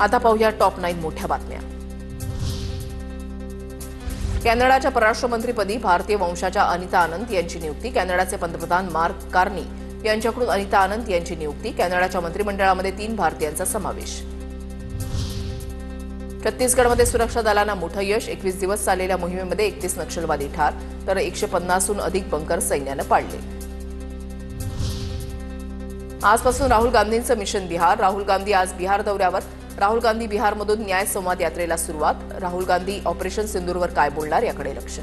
आता पाहूया टॉप 9 मोठ्या बातम्या। कॅनडाच्या परराष्ट्र मंत्रीपदी भारतीय वंशाच्या अनिता आनंद यांची नियुक्ती। कॅनडाचे पंतप्रधान मार्क कार्नी यांच्याकडून अनिता आनंद यांची नियुक्ती। कॅनडाच्या मंत्रिमंडळामध्ये 3 भारतीयांचा समावेश। छत्तीसगडमध्ये सुरक्षा दलांना मोठं यश। 21 दिवस चाललेल्या मोहिमेमध्ये 31 नक्षलवादी ठार तर 150हून अधिक बंकर सैन्यानं पाडले। आजपासून राहुल गांधींचं मिशन बिहार। राहुल गांधी आज बिहार दौऱ्यावर। राहुल गांधी बिहारमधून न्याय संवाद यात्रेला सुरुवात। राहुल गांधी ऑपरेशन सिंदूरवर काय बोलणार याकडे लक्ष।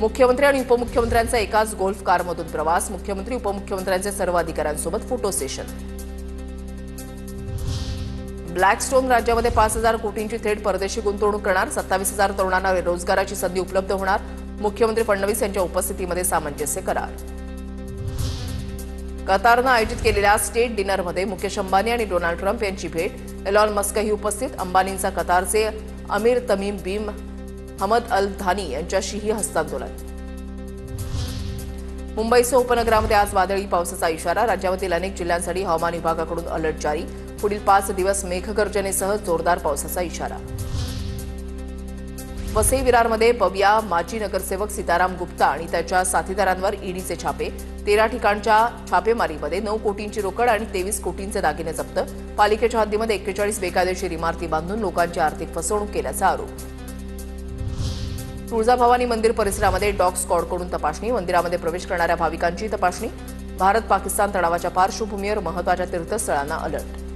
मुख्यमंत्री आणि उपमुख्यमंत्र्यांचा एकाच गोल्फ कारमधून प्रवास। मुख्यमंत्री उपमुख्यमंत्र्यांचे सर्व अधिकाऱ्यांसोबत फोटो सेशन। ब्लॅकस्टोन राज्यामध्ये 5,000 कोटींची थेट परदेशी गुंतवणूक करणार। 27,000 तरुणांना रोजगाराची संधी उपलब्ध होणार। मुख्यमंत्री फडणवीस यांच्या उपस्थितीमध्ये सामंजस्य करार। कतारनं आयोजित केलेल्या स्टेट डिनरमध्ये मुकेश अंबानी आणि डोनाल्ड ट्रम्प यांची भेट। एलॉन मस्कही उपस्थित। अंबानींचा कतारचे अमीर तमीम बिन हमद अल थानी यांच्याशीही हस्तांदोलन। मुंबईसह उपनगरामध्ये आज वादळी पावसाचा इशारा। राज्यामधील अनेक जिल्ह्यांसाठी हवामान विभागाकडून अलर्ट जारी। पुढील 5 दिवस मेघगर्जनेसह जोरदार पावसाचा इशारा। वसई विरारमध्ये पविया माजी नगरसेवक सीताराम गुप्ता आणि त्याच्या साथीदारांवर ईडीचे छापे। 13 ठिकाणच्या छापेमारीमध्ये 9 कोटींची रोकड आणि 23 कोटींचे दागिने जप्त। पालिकेच्या हद्दीमध्ये 41 बेकायदेशीर इमारती बांधून लोकांची आर्थिक फसवणूक केल्याचा आरोप। तुळजाभवानी मंदिर परिसरामध्ये डॉग स्क्वॉडकडून तपासणी। मंदिरामध्ये प्रवेश करणाऱ्या भाविकांची तपासणी। भारत पाकिस्तान तणावाच्या पार्श्वभूमीवर महत्त्वाच्या तीर्थस्थळांना अलर्ट।